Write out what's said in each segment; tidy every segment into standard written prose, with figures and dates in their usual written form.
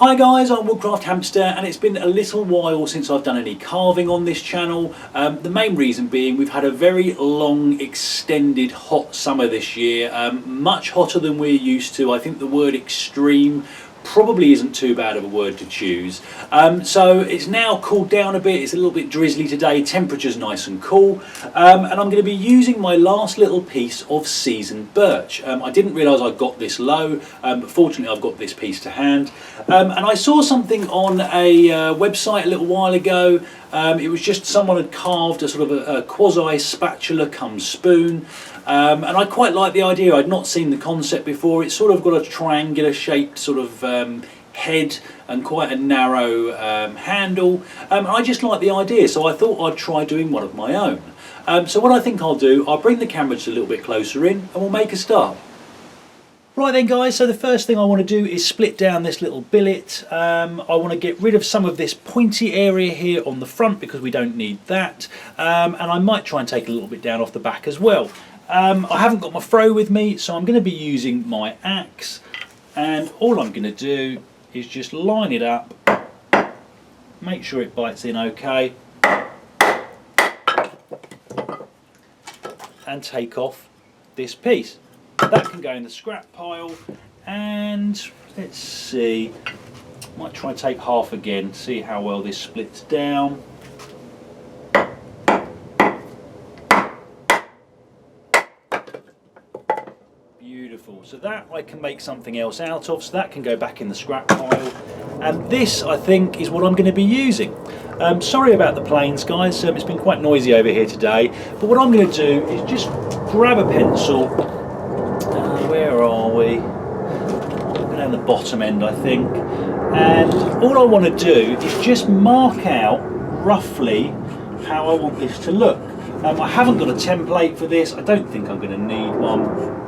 Hi guys, I'm Woodcraft Hamster, and it's been a little while since I've done any carving on this channel. The main reason being we've had a very long, extended, hot summer this year, much hotter than we're used to. I think the word extreme probably isn't too bad of a word to choose. So it's now cooled down a bit, it's a little bit drizzly today, temperature's nice and cool, and I'm going to be using my last little piece of seasoned birch. I didn't realise I got this low, but fortunately I've got this piece to hand. And I saw something on a website a little while ago. It was just someone had carved a sort of a quasi spatula cum spoon, and I quite like the idea. I'd not seen the concept before. It's sort of got a triangular shaped sort of head and quite a narrow handle. I just like the idea, so I thought I'd try doing one of my own. So what I think I'll do, I'll bring the camera just a little bit closer in and we'll make a start. Right then guys, so the first thing I want to do is split down this little billet. I want to get rid of some of this pointy area here on the front because we don't need that, and I might try and take a little bit down off the back as well. I haven't got my froe with me, so I'm going to be using my axe, and all I'm going to do is just line it up, make sure it bites in okay, and take off this piece. That can go in the scrap pile, and let's see, might try and take half again, see how well this splits down. Beautiful, so that I can make something else out of, so that can go back in the scrap pile, and this I think is what I'm going to be using. Sorry about the planes guys, it's been quite noisy over here today, but what I'm going to do is just grab a pencil. Where are we? Down the bottom end I think, and all I want to do is just mark out roughly how I want this to look. I haven't got a template for this, I don't think I'm going to need one.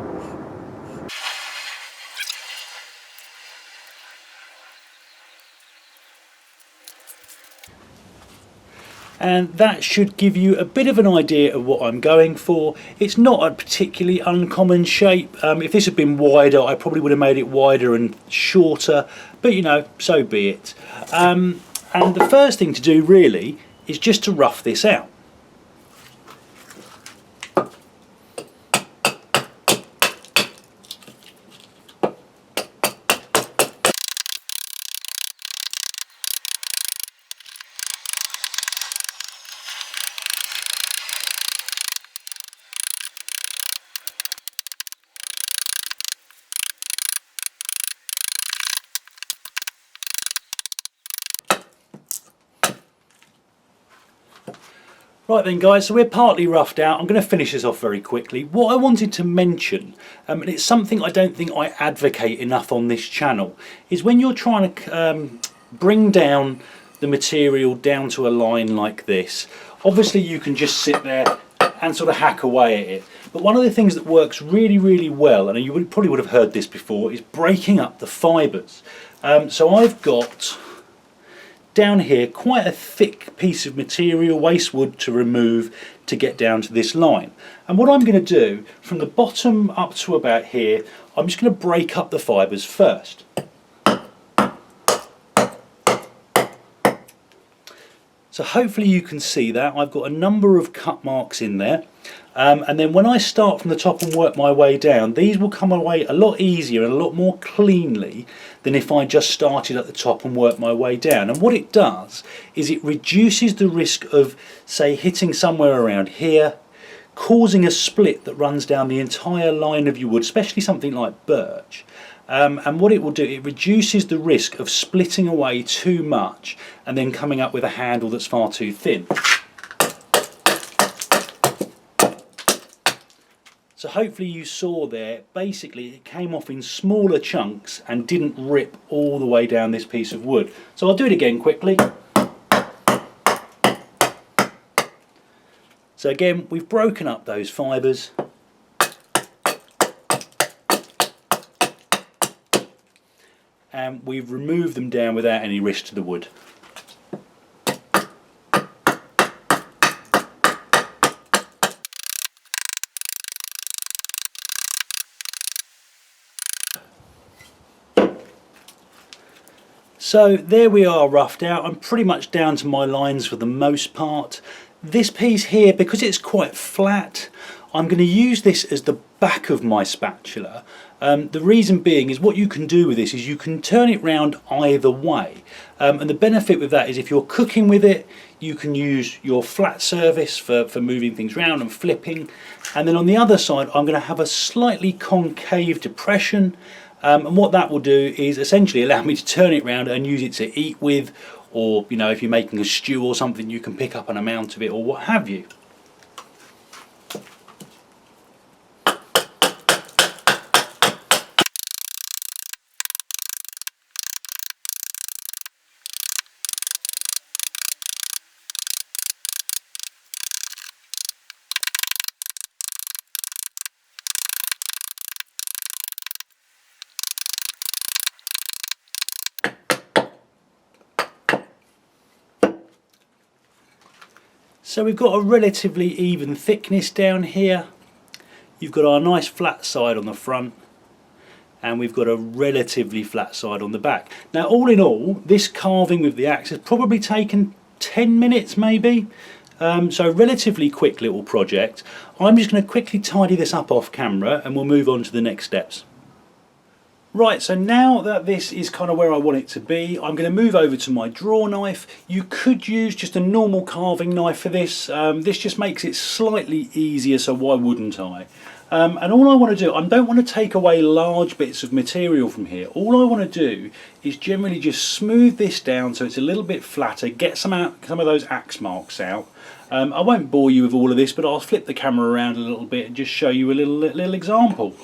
And that should give you a bit of an idea of what I'm going for. It's not a particularly uncommon shape. If this had been wider, I probably would have made it wider and shorter, but you know, so be it. And the first thing to do really is just to rough this out. Right then guys, so we're partly roughed out. I'm going to finish this off very quickly. What I wanted to mention, and it's something I don't think I advocate enough on this channel, is when you're trying to bring down the material down to a line like this, obviously you can just sit there and sort of hack away at it. But one of the things that works really well, and you probably would have heard this before, is breaking up the fibres. So I've got down here quite a thick piece of material, waste wood to remove to get down to this line. And what I'm going to do from the bottom up to about here, I'm just going to break up the fibres first. So hopefully you can see that. I've got a number of cut marks in there. And then when I start from the top and work my way down, these will come away a lot easier and a lot more cleanly than if I just started at the top and worked my way down. And what it does is it reduces the risk of, say, hitting somewhere around here, causing a split that runs down the entire line of your wood, especially something like birch. And what it will do, it reduces the risk of splitting away too much and then coming up with a handle that's far too thin. So hopefully you saw there, basically it came off in smaller chunks and didn't rip all the way down this piece of wood. So I'll do it again quickly. So again, we've broken up those fibres. And we've removed them down without any risk to the wood. So there we are, roughed out. I'm pretty much down to my lines for the most part. This piece here, because it's quite flat, I'm going to use this as the back of my spatula. The reason being is what you can do with this is you can turn it round either way. And the benefit with that is if you're cooking with it, you can use your flat surface for moving things around and flipping. And then on the other side, I'm going to have a slightly concave depression. And what that will do is essentially allow me to turn it round and use it to eat with, or you know, if you're making a stew or something, you can pick up an amount of it or what have you. So we've got a relatively even thickness down here. You've got our nice flat side on the front, and we've got a relatively flat side on the back. Now all in all, this carving with the axe has probably taken 10 minutes maybe. So relatively quick little project. I'm just going to quickly tidy this up off camera and we'll move on to the next steps. Right, so now that this is kind of where I want it to be, I'm going to move over to my draw knife. You could use just a normal carving knife for this. This just makes it slightly easier, so why wouldn't I? And all I want to do, I don't want to take away large bits of material from here. All I want to do is generally just smooth this down so it's a little bit flatter, get some of those axe marks out. I won't bore you with all of this, but I'll flip the camera around a little bit and just show you a little example.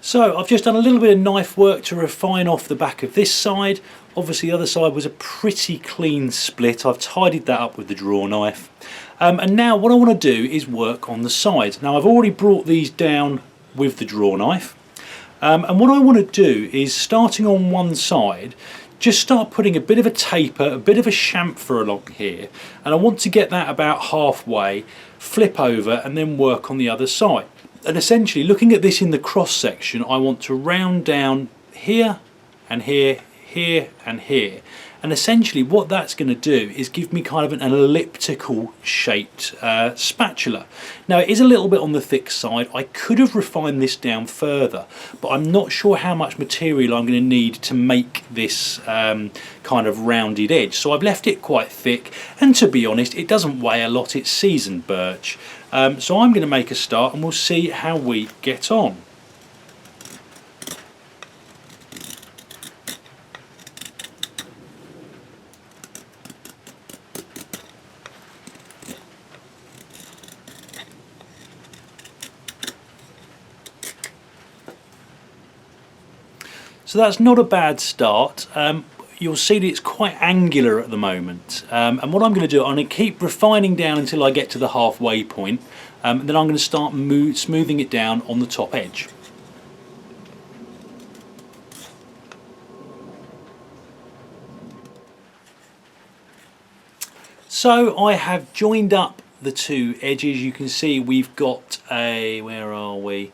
So I've just done a little bit of knife work to refine off the back of this side. Obviously the other side was a pretty clean split. I've tidied that up with the draw knife. And now what I want to do is work on the sides. Now I've already brought these down with the draw knife. And what I want to do is, starting on one side, just start putting a bit of a taper, a bit of a chamfer along here. And I want to get that about halfway, flip over and then work on the other side. And essentially, looking at this in the cross section, I want to round down here and here, here and here. And essentially what that's going to do is give me kind of an elliptical shaped spatula. Now it is a little bit on the thick side. I could have refined this down further, but I'm not sure how much material I'm going to need to make this kind of rounded edge. So I've left it quite thick, and to be honest, it doesn't weigh a lot. It's seasoned birch. So I'm going to make a start and we'll see how we get on. So that's not a bad start. You'll see that it's quite angular at the moment. And what I'm going to do, I'm going to keep refining down until I get to the halfway point. And then I'm going to start smoothing it down on the top edge. So I have joined up the two edges. You can see we've got a, where are we?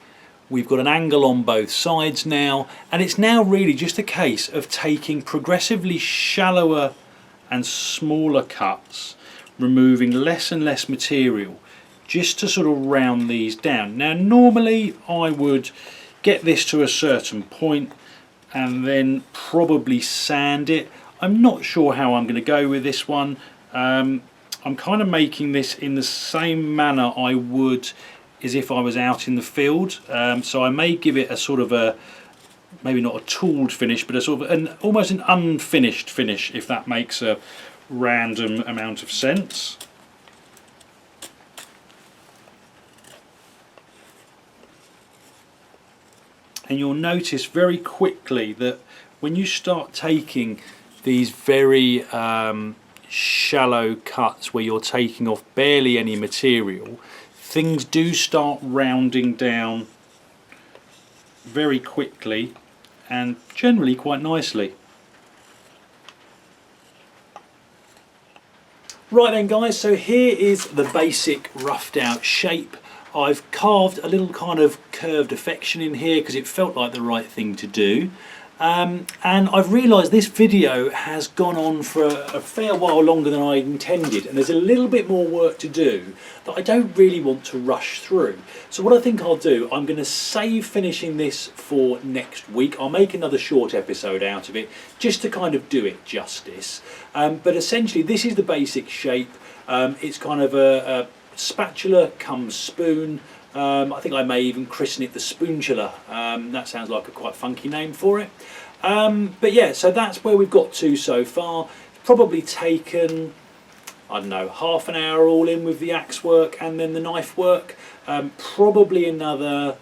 We've got an angle on both sides now, and it's now really just a case of taking progressively shallower and smaller cuts, removing less and less material, just to sort of round these down. Now normally I would get this to a certain point and then probably sand it. I'm not sure how I'm going to go with this one. I'm kind of making this in the same manner I would as if I was out in the field, so I may give it a sort of a, maybe not a tooled finish, but a sort of almost an unfinished finish, if that makes a random amount of scents. And you'll notice very quickly that when you start taking these very shallow cuts where you're taking off barely any material, things do start rounding down very quickly and generally quite nicely. Right then guys, so here is the basic roughed out shape. I've carved a little kind of curved affection in here because it felt like the right thing to do. And I've realised this video has gone on for a fair while longer than I intended, and there's a little bit more work to do that I don't really want to rush through. So what I think I'll do, I'm going to save finishing this for next week. I'll make another short episode out of it just to kind of do it justice. But essentially this is the basic shape. It's kind of a spatula comes spoon. I think I may even christen it the Spoontula. That sounds like a quite funky name for it. But yeah, so that's where we've got to so far. It's probably taken, I don't know, half an hour all in with the axe work and then the knife work. Probably another,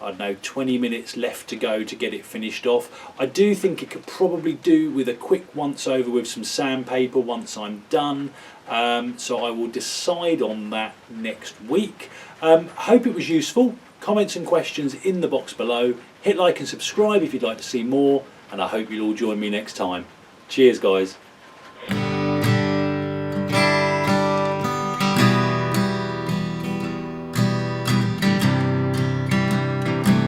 I don't know, 20 minutes left to go to get it finished off. I do think it could probably do with a quick once over with some sandpaper once I'm done. So I will decide on that next week. Hope it was useful. Comments and questions in the box below. Hit like and subscribe if you'd like to see more, and I hope you'll all join me next time. Cheers guys.